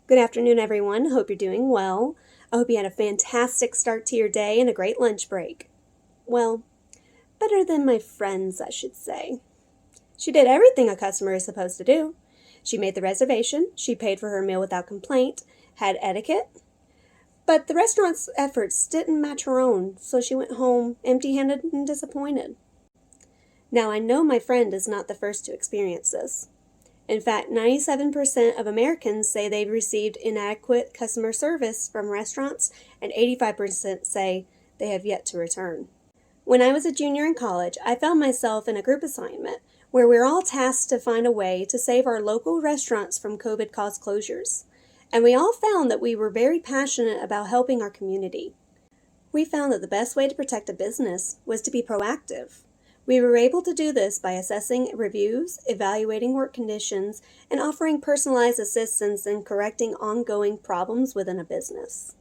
Good afternoon, everyone. Hope you're doing well. I hope you had a fantastic start to your day and a great lunch break. Well, better than my friends, I should say. She did everything a customer is supposed to do. She made the reservation, she paid for her meal without complaint, had etiquette, but the restaurant's efforts didn't match her own, so she went home empty-handed and disappointed. Now, I know my friend is not the first to experience this. In fact, 97% of Americans say they've received inadequate customer service from restaurants, and 85% say they have yet to return. When I was a junior in college, I found myself in a group assignment where we were all tasked to find a way to save our local restaurants from COVID-caused closures. And we all found that we were very passionate about helping our community. We found that the best way to protect a business was to be proactive. We were able to do this by assessing reviews, evaluating work conditions, and offering personalized assistance in correcting ongoing problems within a business.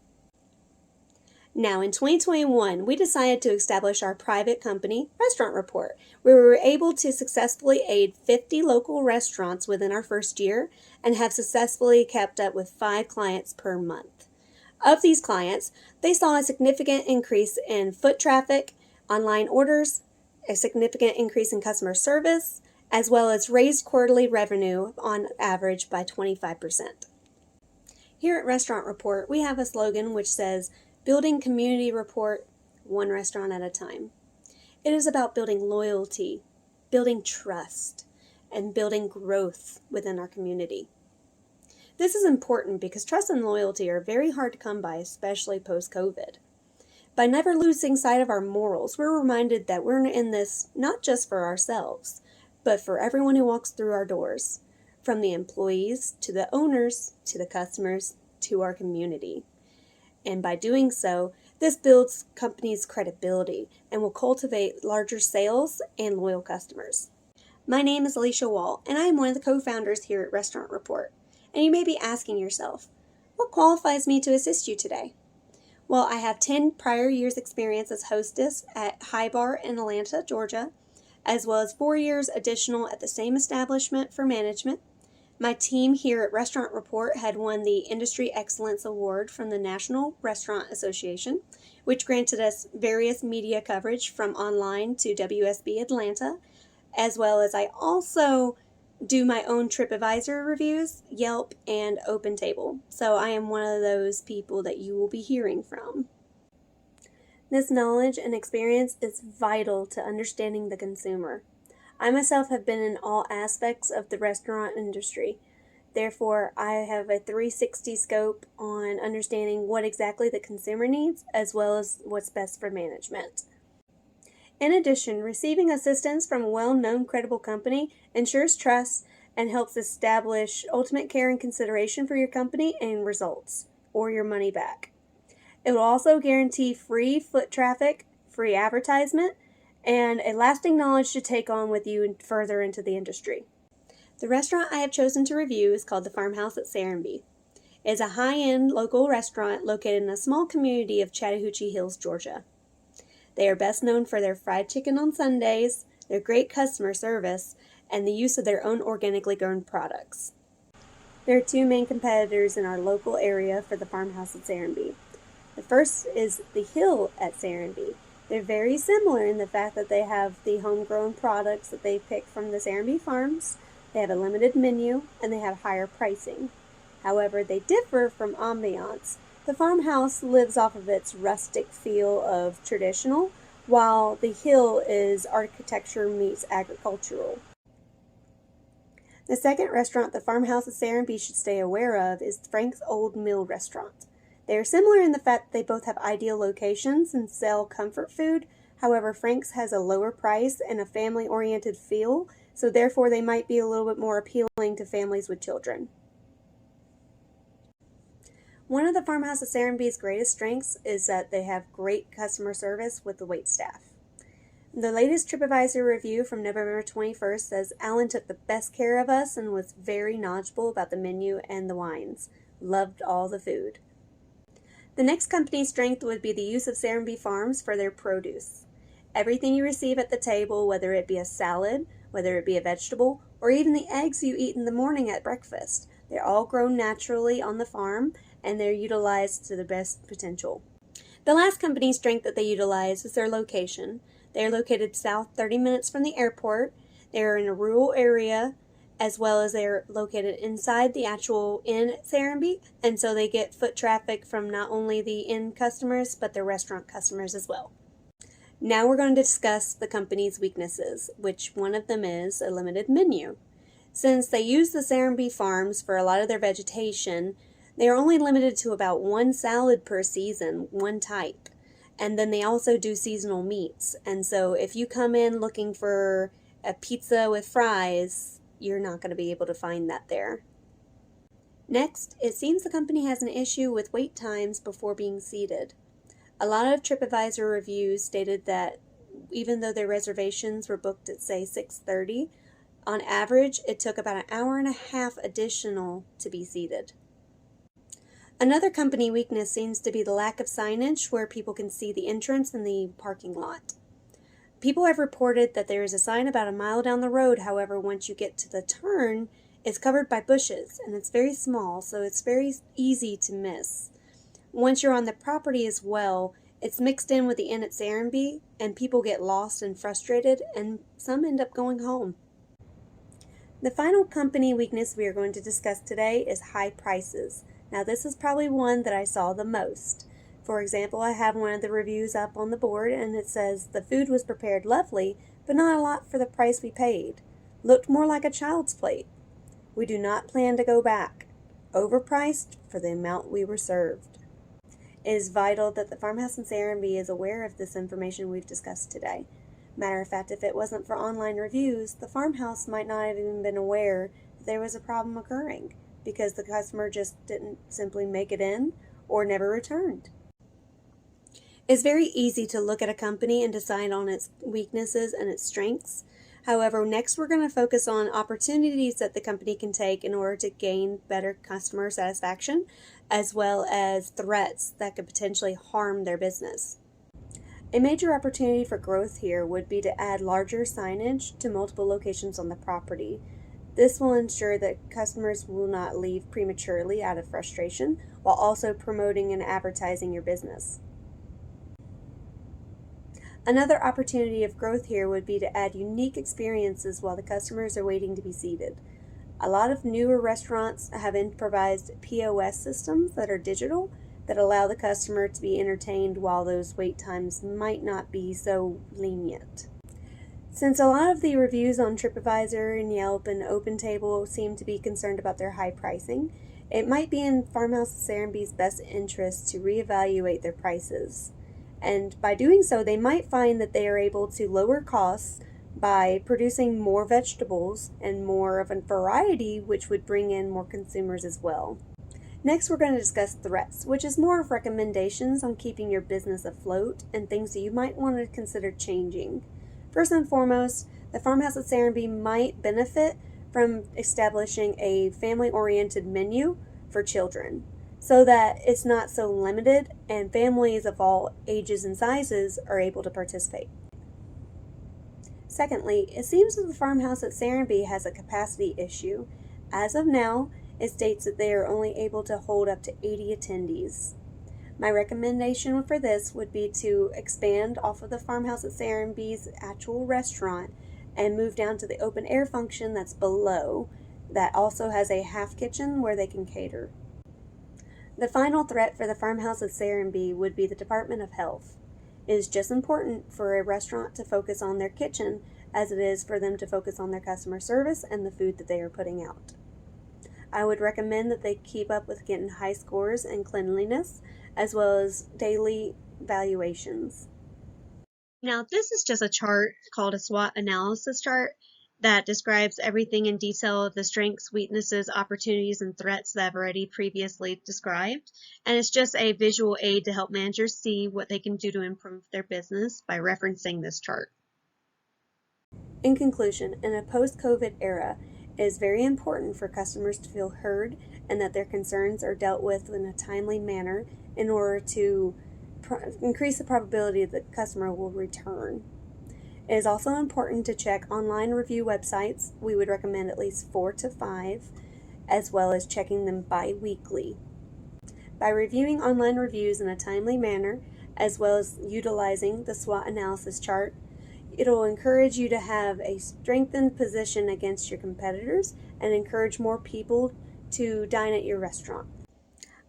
Now, in 2021, we decided to establish our private company, Restaurant Rapport, where we were able to successfully aid 50 local restaurants within our first year and have successfully kept up with 5 clients per month. Of these clients, they saw a significant increase in foot traffic, online orders, a significant increase in customer service, as well as raised quarterly revenue on average by 25%. Here at Restaurant Rapport, we have a slogan which says, "Building community rapport, one restaurant at a time." It is about building loyalty, building trust, and building growth within our community. This is important because trust and loyalty are very hard to come by, especially post-COVID. By never losing sight of our morals, we're reminded that we're in this not just for ourselves, but for everyone who walks through our doors, from the employees to the owners to the customers to our community. And by doing so, this builds companies' credibility and will cultivate larger sales and loyal customers. My name is Alicia and I am one of the co-founders here at Restaurant Rapport. And you may be asking yourself, what qualifies me to assist you today? Well, I have 10 prior years experience as hostess at High Bar in Atlanta, Georgia, as well as 4 years additional at the same establishment for management. My team here at Restaurant Rapport had won the Industry Excellence Award from the National Restaurant Association, which granted us various media coverage from online to WSB Atlanta, as well as I also do my own TripAdvisor reviews, Yelp, and OpenTable. So I am one of those people that you will be hearing from. This knowledge and experience is vital to understanding the consumer. I myself have been in all aspects of the restaurant industry. Therefore, I have a 360 scope on understanding what exactly the consumer needs, as well as what's best for management. In addition, receiving assistance from a well-known, credible company ensures trust and helps establish ultimate care and consideration for your company and results, or your money back. It will also guarantee free foot traffic, free advertisement, and a lasting knowledge to take on with you further into the industry. The restaurant I have chosen to review is called the Farmhouse at Serenbe. It is a high-end local restaurant located in a small community of Chattahoochee Hills, Georgia. They are best known for their fried chicken on Sundays, their great customer service, and the use of their own organically grown products. There are 2 main competitors in our local area for the Farmhouse at Serenbe. The first is the Hill at Serenbe. They're very similar in the fact that they have the homegrown products that they pick from the Serenbe farms, they have a limited menu, and they have higher pricing. However, they differ from ambiance. The Farmhouse lives off of its rustic feel of traditional, while the Hill is architecture meets agricultural. The second restaurant the Farmhouse at Serenbe should stay aware of is Frank's Old Mill Restaurant. They are similar in the fact that they both have ideal locations and sell comfort food. However, Frank's has a lower price and a family-oriented feel, so therefore they might be a little bit more appealing to families with children. One of the Farmhouse at Serenbe's greatest strengths is that they have great customer service with the waitstaff. The latest TripAdvisor review from November 21st says Alan took the best care of us and was very knowledgeable about the menu and the wines. Loved all the food. The next company's strength would be the use of Serenbe Farms for their produce. Everything you receive at the table, whether it be a salad, whether it be a vegetable, or even the eggs you eat in the morning at breakfast, They're all grown naturally on the farm, and they're utilized to the best potential. The last company strength that they utilize is their location. They are located south 30 minutes from the airport. They are in a rural area, as well as they're located inside the actual inn at Serenbe, and so they get foot traffic from not only the inn customers, but their restaurant customers as well. Now we're going to discuss the company's weaknesses, which one of them is a limited menu. Since they use the Serenbe farms for a lot of their vegetation, they are only limited to about one salad per season, one type. And then they also do seasonal meats. And so if you come in looking for a pizza with fries, you're not going to be able to find that there. Next, it seems the company has an issue with wait times before being seated. A lot of TripAdvisor reviews stated that even though their reservations were booked at, say, 6:30, on average, it took about an hour and a half additional to be seated. Another company weakness seems to be the lack of signage where people can see the entrance and the parking lot. People have reported that there is a sign about a mile down the road, however, once you get to the turn, it's covered by bushes, and it's very small, so it's very easy to miss. Once you're on the property as well, it's mixed in with the inn at Serenbe, and people get lost and frustrated, and some end up going home. The final company weakness we are going to discuss today is high prices. Now this is probably one that I saw the most. For example, I have one of the reviews up on the board and it says, "The food was prepared lovely, but not a lot for the price we paid. Looked more like a child's plate. We do not plan to go back. Overpriced for the amount we were served." It is vital that the Farmhouse in Serenbe is aware of this information we've discussed today. Matter of fact, if it wasn't for online reviews, the farmhouse might not have even been aware that there was a problem occurring because the customer just didn't simply make it in or never returned. It's very easy to look at a company and decide on its weaknesses and its strengths. However, next we're going to focus on opportunities that the company can take in order to gain better customer satisfaction, as well as threats that could potentially harm their business. A major opportunity for growth here would be to add larger signage to multiple locations on the property. This will ensure that customers will not leave prematurely out of frustration, while also promoting and advertising your business. Another opportunity of growth here would be to add unique experiences while the customers are waiting to be seated. A lot of newer restaurants have improvised POS systems that are digital that allow the customer to be entertained while those wait times might not be so lenient. Since a lot of the reviews on TripAdvisor and Yelp and OpenTable seem to be concerned about their high pricing, it might be in Farmhouse Serenbe's best interest to reevaluate their prices. And by doing so, they might find that they are able to lower costs by producing more vegetables and more of a variety, which would bring in more consumers as well. Next, we're going to discuss threats, which is more of recommendations on keeping your business afloat and things that you might want to consider changing. First and foremost, the Farmhouse at Serenbe might benefit from establishing a family-oriented menu for children so that it's not so limited and families of all ages and sizes are able to participate. Secondly, it seems that the Farmhouse at Serenbe has a capacity issue. As of now, it states that they are only able to hold up to 80 attendees. My recommendation for this would be to expand off of the Farmhouse at Serenbe's actual restaurant and move down to the open air function that's below, that also has a half kitchen where they can cater. The final threat for the Farmhouse at Serenbe would be the Department of Health. It is just important for a restaurant to focus on their kitchen as it is for them to focus on their customer service and the food that they are putting out. I would recommend that they keep up with getting high scores in cleanliness as well as daily valuations. Now, this is just a chart called a SWOT analysis chart that describes everything in detail of the strengths, weaknesses, opportunities, and threats that I've already previously described. And it's just a visual aid to help managers see what they can do to improve their business by referencing this chart. In conclusion, in a post-COVID era, it is very important for customers to feel heard and that their concerns are dealt with in a timely manner in order to increase the probability that the customer will return. It is also important to check online review websites. We would recommend at least 4 to 5. as well as checking them bi-weekly. By reviewing online reviews in a timely manner, as well as utilizing the SWOT analysis chart, it'll encourage you to have a strengthened position against your competitors and encourage more people to dine at your restaurant.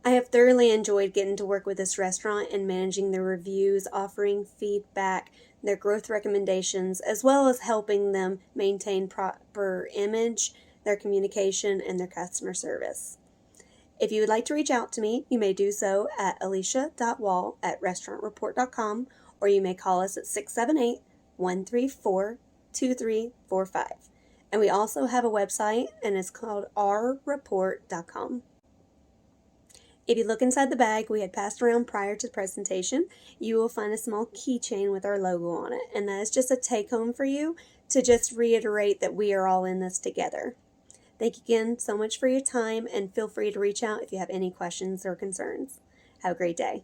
I have thoroughly enjoyed getting to work with this restaurant and managing their reviews, offering feedback, their growth recommendations, as well as helping them maintain proper image, their communication, and their customer service. If you would like to reach out to me, you may do so at alicia.wall@restaurantreport.com, or you may call us at 678-134-2345. And we also have a website, and it's called rreport.com. If you look inside the bag we had passed around prior to the presentation, you will find a small keychain with our logo on it, and that is just a take-home for you to just reiterate that we are all in this together. Thank you again so much for your time, and feel free to reach out if you have any questions or concerns. Have a great day.